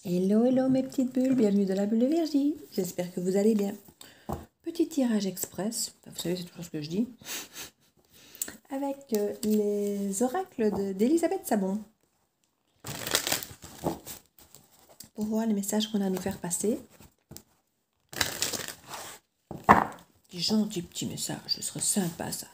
Hello, hello mes petites bulles, bienvenue dans la bulle de Virgie. J'espère que vous allez bien. Petit tirage express, vous savez c'est toujours ce que je dis, avec les oracles d'Elisabeth Sabon. Pour voir les messages qu'on a à nous faire passer. Des gentils petits messages, ce serait sympa ça.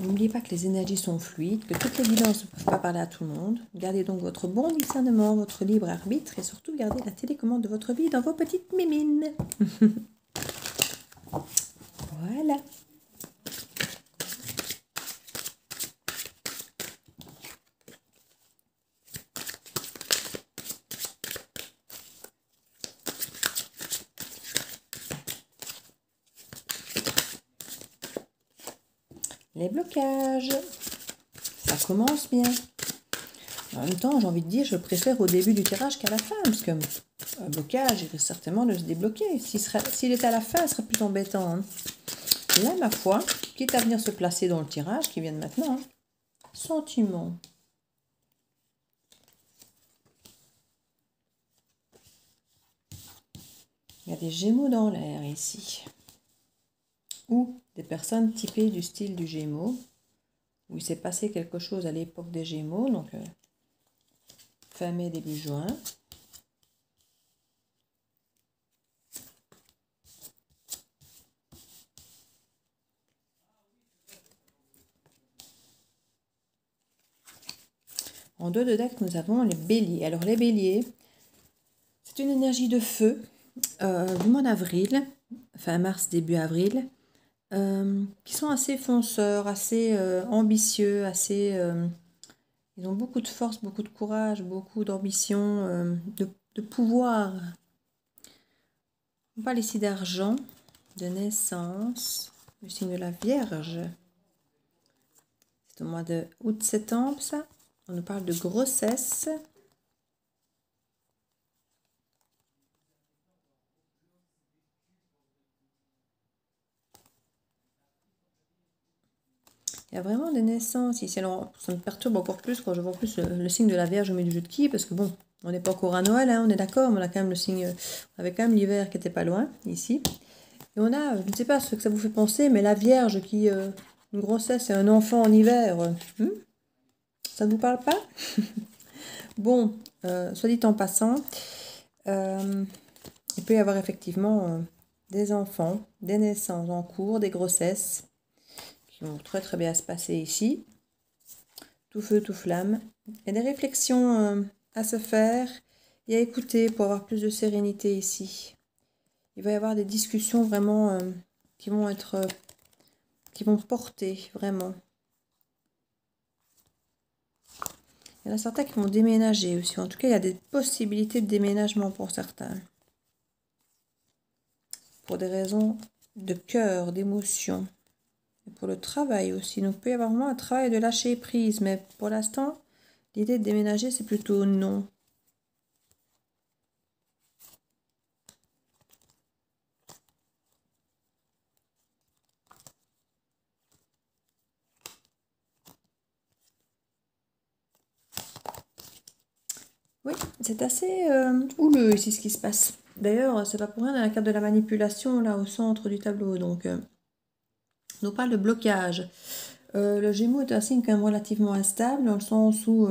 N'oubliez pas que les énergies sont fluides, que toutes les guidances ne peuvent pas parler à tout le monde. Gardez donc votre bon discernement, votre libre arbitre et surtout gardez la télécommande de votre vie dans vos petites mimines. Voilà. Les blocages, ça commence bien. En même temps, j'ai envie de dire, je préfère au début du tirage qu'à la fin, parce que un blocage, il risque certainement de se débloquer. S'il était à la fin, ce serait plus embêtant. Hein. Là, ma foi, quitte à venir se placer dans le tirage qui vient de maintenant, hein. Sentiment. Il y a des Gémeaux dans l'air ici. Ou des personnes typées du style du Gémeaux, où il s'est passé quelque chose à l'époque des Gémeaux, donc fin mai, début juin. En dos de deck, nous avons les béliers. Alors les béliers, c'est une énergie de feu du mois d'avril, fin mars, début avril, qui sont assez fonceurs, assez ambitieux, assez... ils ont beaucoup de force, beaucoup de courage, beaucoup d'ambition, de pouvoir. On parle ici d'argent, de naissance, le signe de la Vierge. C'est au mois de août-septembre, ça. On nous parle de grossesse. Il y a vraiment des naissances ici. Alors, ça me perturbe encore plus quand je vois plus le signe de la Vierge au milieu du jeu de qui, parce que bon, on n'est pas encore à Noël, hein, on est d'accord, mais on a quand même le signe, on avait quand même l'hiver qui était pas loin, ici. Et on a, je ne sais pas ce que ça vous fait penser, mais la Vierge qui, une grossesse et un enfant en hiver, ça ne vous parle pas? Bon, soit dit en passant, il peut y avoir effectivement des enfants, des naissances en cours, des grossesses qui vont très très bien se passer ici. Tout feu, tout flamme. Il y a des réflexions à se faire et à écouter pour avoir plus de sérénité ici. Il va y avoir des discussions vraiment qui vont porter vraiment. Il y en a certains qui vont déménager aussi. En tout cas, il y a des possibilités de déménagement pour certains. Pour des raisons de cœur, d'émotion. Et pour le travail aussi. Donc, il peut y avoir vraiment un travail de lâcher prise. Mais pour l'instant, l'idée de déménager, c'est plutôt non. Oui, c'est assez houleux ici ce qui se passe. D'ailleurs, c'est pas pour rien dans la carte de la manipulation, là, au centre du tableau. Donc, on nous parle de blocage. Le Gémeaux est un signe quand même relativement instable, dans le sens où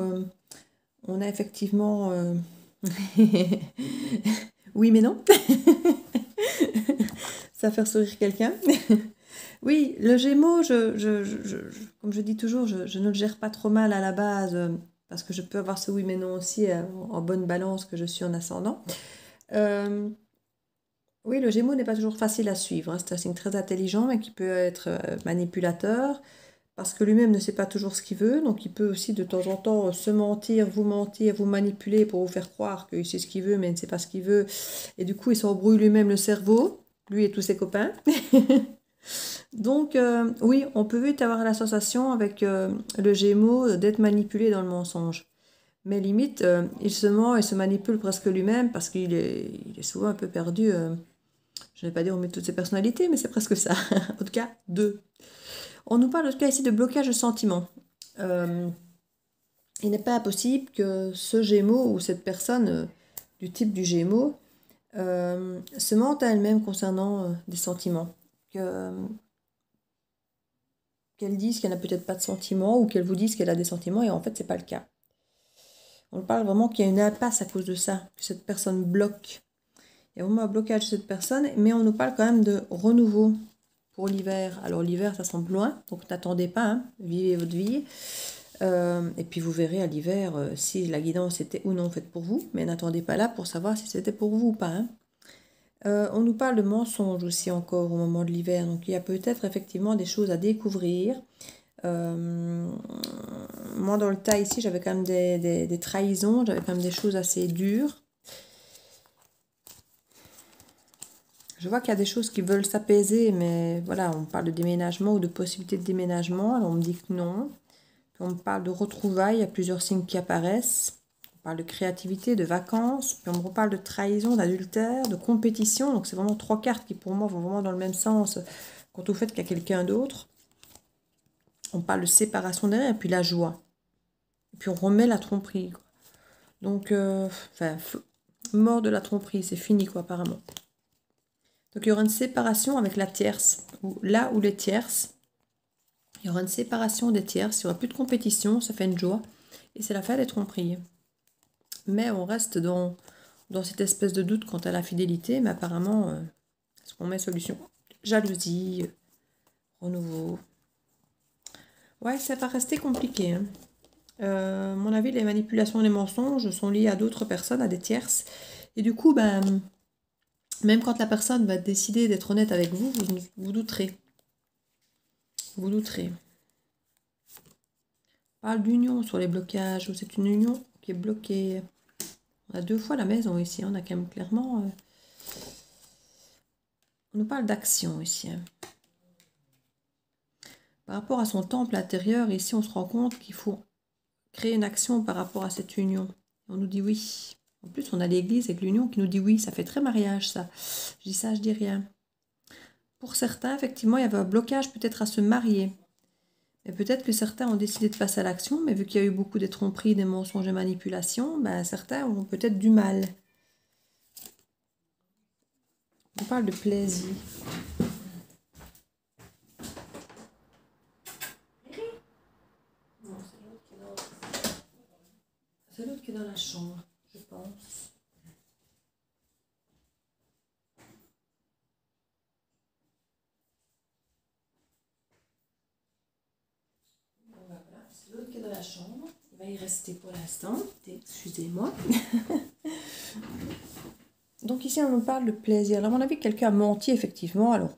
on a effectivement... oui, mais non. Ça va faire sourire quelqu'un. Oui, le Gémeaux, comme je dis toujours, je ne le gère pas trop mal à la base, parce que je peux avoir ce oui mais non aussi en bonne balance que je suis en ascendant. Oui, le Gémeaux n'est pas toujours facile à suivre. Hein. C'est un signe très intelligent et qui peut être manipulateur. parce que lui-même ne sait pas toujours ce qu'il veut, donc il peut aussi de temps en temps se mentir, vous manipuler pour vous faire croire qu'il sait ce qu'il veut, mais il ne sait pas ce qu'il veut, et du coup il s'embrouille lui-même le cerveau, lui et tous ses copains. Donc oui, on peut vite avoir la sensation avec le Gémeaux d'être manipulé dans le mensonge. Mais limite, il se ment et se manipule presque lui-même parce il est souvent un peu perdu. Je ne vais pas dire on met toutes ses personnalités, mais c'est presque ça. En tout cas, deux. On nous parle en tout cas ici de blocage de sentiments. Il n'est pas impossible que ce Gémeaux ou cette personne du type du Gémeaux se mente à elle-même concernant des sentiments. Qu'elle dise qu'elle n'a peut-être pas de sentiments ou qu'elle vous dise qu'elle a des sentiments et en fait, c'est pas le cas. On parle vraiment qu'il y a une impasse à cause de ça, que cette personne bloque. Il y a vraiment un blocage de cette personne, mais on nous parle quand même de renouveau pour l'hiver. Alors l'hiver, ça semble loin, donc n'attendez pas, hein, vivez votre vie. Et puis vous verrez à l'hiver si la guidance était ou non faite pour vous, mais n'attendez pas là pour savoir si c'était pour vous ou pas. Hein. On nous parle de mensonges aussi encore au moment de l'hiver, donc il y a peut-être effectivement des choses à découvrir. Moi dans le tas ici, j'avais quand même des trahisons, j'avais quand même des choses assez dures. Je vois qu'il y a des choses qui veulent s'apaiser, mais voilà, on parle de déménagement ou de possibilité de déménagement, alors on me dit que non. Puis on me parle de retrouvailles, il y a plusieurs signes qui apparaissent. On parle de créativité, de vacances, puis on me reparle de trahison, d'adultère, de compétition. Donc c'est vraiment trois cartes qui pour moi vont vraiment dans le même sens quant au fait qu'il y a quelqu'un d'autre. On parle de séparation derrière, et puis la joie. Et puis on remet la tromperie, quoi. Donc, mort de la tromperie, c'est fini, quoi, apparemment. Donc il y aura une séparation avec la tierce, ou là où les tierces. Il y aura une séparation des tierces, il n'y aura plus de compétition, ça fait une joie. Et c'est la fin des tromperies. Mais on reste dans cette espèce de doute quant à la fidélité, mais apparemment, est-ce qu'on met solution? Jalousie, renouveau. Ouais, ça va rester compliqué. Hein. À mon avis, les manipulations et les mensonges sont liés à d'autres personnes, à des tierces. Et du coup, ben, même quand la personne va décider d'être honnête avec vous, vous douterez. Vous douterez. On parle d'union sur les blocages, ou c'est une union qui est bloquée. On a deux fois la maison ici, on a quand même clairement... On nous parle d'action ici. Hein. Par rapport à son temple intérieur, ici on se rend compte qu'il faut créer une action par rapport à cette union. On nous dit oui. En plus, on a l'église avec l'union qui nous dit oui. Ça fait très mariage, ça. Je dis ça, je dis rien. Pour certains, effectivement, il y avait un blocage peut-être à se marier. Et peut-être que certains ont décidé de passer à l'action, mais vu qu'il y a eu beaucoup de tromperies, des mensonges et manipulations, ben, certains ont peut-être du mal. On parle de plaisir. C'est l'autre qui est dans la chambre, je pense. Voilà, c'est l'autre qui est dans la chambre. Il va y rester pour l'instant. Excusez-moi. Donc ici, on nous parle de plaisir. Alors, à mon avis, quelqu'un a menti, effectivement. Alors,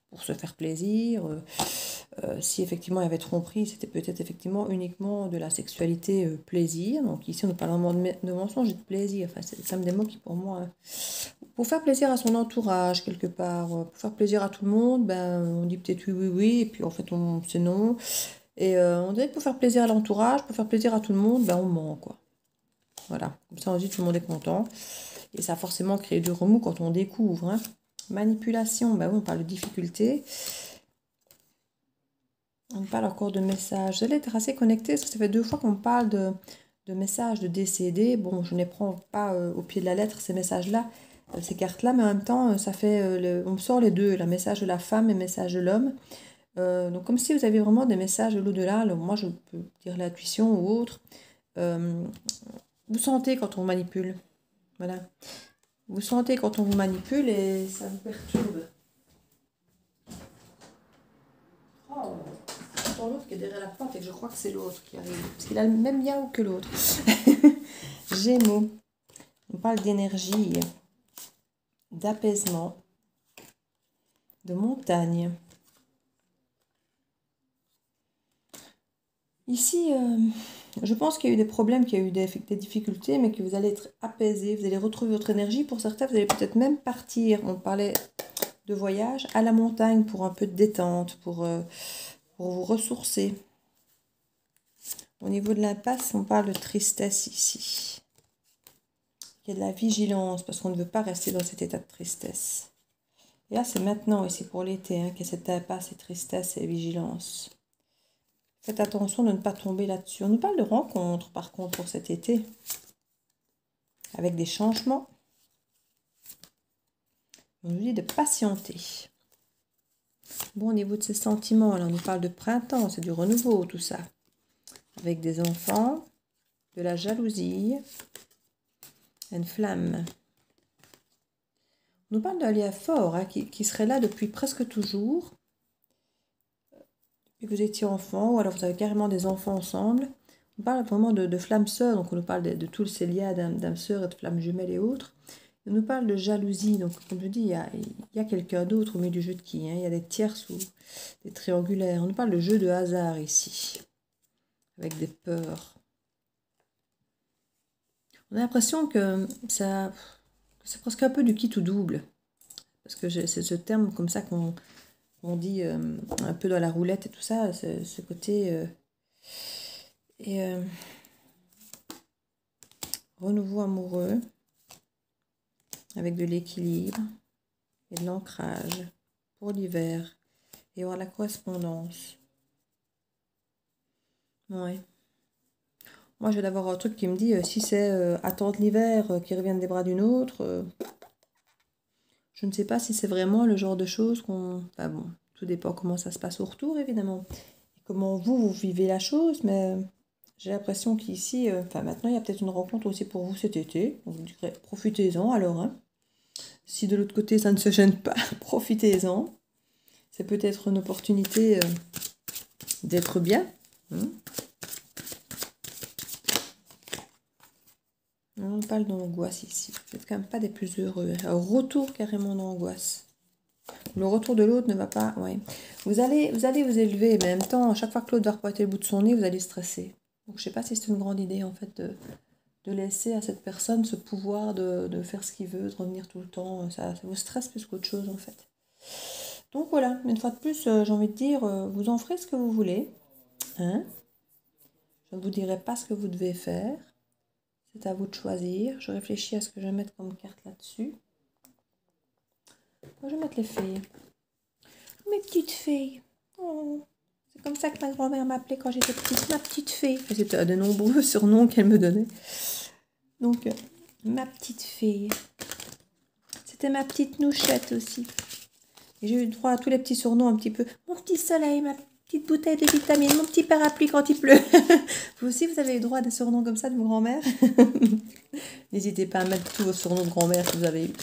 pour se faire plaisir. Si effectivement il y avait tromperie, c'était peut-être effectivement uniquement de la sexualité plaisir. Donc ici, on nous parle vraiment de mensonge et de plaisir. Enfin, c'est quand même des mots qui, pour moi... pour faire plaisir à son entourage, quelque part. Pour faire plaisir à tout le monde, ben, on dit peut-être oui, oui, oui. Et puis, en fait, c'est non. Et on dirait que pour faire plaisir à l'entourage, pour faire plaisir à tout le monde, ben, on ment, quoi. Voilà. Comme ça, on dit tout le monde est content. Et ça a forcément créé du remous quand on découvre. Hein. Manipulation, ben oui, on parle de difficulté. On parle encore de messages. Vous allez être assez connecté, parce que ça fait 2 fois qu'on parle de messages de décédés. Bon, je ne les prends pas au pied de la lettre, ces messages-là, ces cartes-là, mais en même temps, ça fait on me sort les deux, le message de la femme et le message de l'homme. Donc, comme si vous avez vraiment des messages de l'au-delà. Alors, moi, je peux dire l'intuition ou autre. Vous sentez quand on manipule. Voilà. Vous sentez quand on vous manipule et ça vous perturbe. Oh, j'entends l'autre qui est derrière la porte et que je crois que c'est l'autre qui arrive. Parce qu'il a le même miaou que l'autre. Gémeaux. On parle d'énergie, d'apaisement, de montagne. Ici, je pense qu'il y a eu des problèmes, qu'il y a eu des difficultés, mais que vous allez être apaisé, vous allez retrouver votre énergie. Pour certains, vous allez peut-être même partir. On parlait de voyage à la montagne pour un peu de détente, pour vous ressourcer. Au niveau de l'impasse, on parle de tristesse ici. Il y a de la vigilance parce qu'on ne veut pas rester dans cet état de tristesse. Et là, c'est maintenant, ici pour l'été, hein, qu'il y a cette impasse et tristesse et vigilance. Faites attention de ne pas tomber là-dessus. On nous parle de rencontres, par contre, pour cet été. Avec des changements. On nous dit de patienter. Bon, au niveau de ces sentiments, là, on nous parle de printemps, c'est du renouveau, tout ça. Avec des enfants, de la jalousie, une flamme. On nous parle d'un lien fort, hein, qui serait là depuis presque toujours. Depuis que vous étiez enfant, ou alors vous avez carrément des enfants ensemble. On parle vraiment de flammes sœurs, donc on nous parle de tous ces liens d'âmes sœurs et de flammes jumelles et autres. On nous parle de jalousie, donc comme je dis, il y a quelqu'un d'autre au milieu du jeu de qui, hein, il y a des tierces ou des triangulaires. On nous parle de jeu de hasard ici, avec des peurs. On a l'impression que c'est presque un peu du quitte ou double, parce que c'est ce terme comme ça qu'on dit un peu dans la roulette et tout ça, ce côté... renouveau amoureux avec de l'équilibre et de l'ancrage pour l'hiver et avoir la correspondance. Ouais. Moi, je vais d'avoir un truc qui me dit si c'est attendre l'hiver qui revienne des bras d'une autre, je ne sais pas si c'est vraiment le genre de choses qu'on... Enfin bon, tout dépend comment ça se passe au retour, évidemment. Et comment vous vivez la chose, mais... J'ai l'impression qu'ici, enfin maintenant, il y a peut-être une rencontre aussi pour vous cet été. Donc, je dirais, profitez-en alors. Hein. Si de l'autre côté, ça ne se gêne pas, profitez-en. C'est peut-être une opportunité d'être bien. Hein. On parle d'angoisse ici. Vous n'êtes quand même pas des plus heureux. Un retour carrément d'angoisse. Le retour de l'autre ne va pas... Ouais. Vous allez vous élever, mais en même temps, à chaque fois que l'autre va repointer le bout de son nez, vous allez stresser. Donc, je ne sais pas si c'est une grande idée, en fait, de laisser à cette personne ce pouvoir de faire ce qu'il veut, de revenir tout le temps. Ça vous stresse plus qu'autre chose, en fait. Donc, voilà. Une fois de plus, j'ai envie de dire, vous en ferez ce que vous voulez. Hein? Je ne vous dirai pas ce que vous devez faire. C'est à vous de choisir. Je réfléchis à ce que je vais mettre comme carte là-dessus. Je vais mettre les fées. Mes petites fées. Oh. C'est comme ça que ma grand-mère m'appelait quand j'étais petite. Ma petite fée. C'était un de nombreux surnoms qu'elle me donnait. Donc, ma petite fée. C'était ma petite nouchette aussi. Et j'ai eu droit à tous les petits surnoms un petit peu. Mon petit soleil, ma petite bouteille de vitamines, mon petit parapluie quand il pleut. Vous aussi, vous avez eu droit à des surnoms comme ça de vos grand-mères. N'hésitez pas à mettre tous vos surnoms de grand-mère que vous avez eu.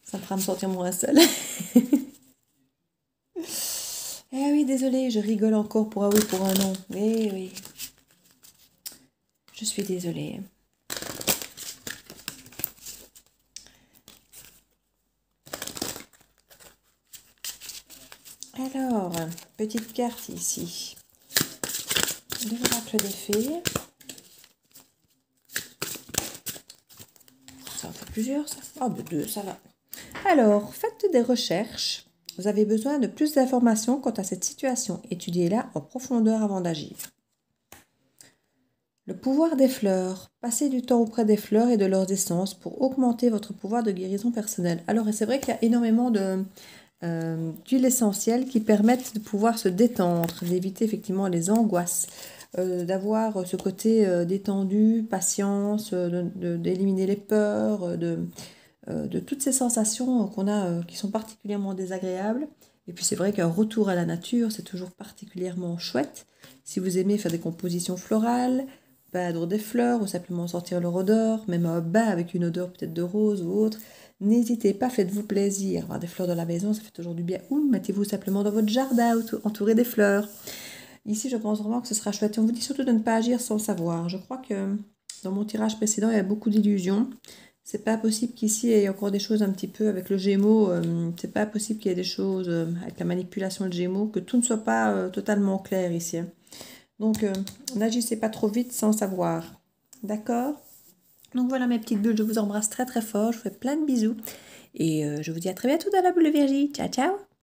Ça me fera me sentir moins seule. Eh oui, désolée, je rigole encore pour un oui, pour un non. Eh oui. Je suis désolée. Alors, petite carte ici. De l'oracle des fées. Ça en fait plusieurs, ça. Oh, deux, ça va. Alors, faites des recherches. Vous avez besoin de plus d'informations quant à cette situation. Étudiez-la en profondeur avant d'agir. Le pouvoir des fleurs. Passez du temps auprès des fleurs et de leurs essences pour augmenter votre pouvoir de guérison personnelle. Alors, c'est vrai qu'il y a énormément d'huiles essentielles qui permettent de pouvoir se détendre, d'éviter effectivement les angoisses, d'avoir ce côté détendu, patience, d'éliminer les peurs, de toutes ces sensations qu'on a qui sont particulièrement désagréables. Et puis c'est vrai qu'un retour à la nature, c'est toujours particulièrement chouette. Si vous aimez faire des compositions florales, peindre des fleurs ou simplement sentir leur odeur, même un bain avec une odeur peut-être de rose ou autre, n'hésitez pas, faites-vous plaisir. Avoir des fleurs dans la maison, ça fait toujours du bien. Ou mettez-vous simplement dans votre jardin entouré des fleurs. Ici, je pense vraiment que ce sera chouette. Et on vous dit surtout de ne pas agir sans savoir. Je crois que dans mon tirage précédent, il y a beaucoup d'illusions. C'est pas possible qu'ici, il y ait encore des choses un petit peu avec le Gémeaux. C'est pas possible qu'il y ait des choses avec la manipulation de Gémeaux, que tout ne soit pas totalement clair ici. Hein. Donc, n'agissez pas trop vite sans savoir. D'accord? Donc voilà mes petites bulles, je vous embrasse très très fort, je vous fais plein de bisous. Et je vous dis à très bientôt dans la bulle de Virgie. Ciao, ciao!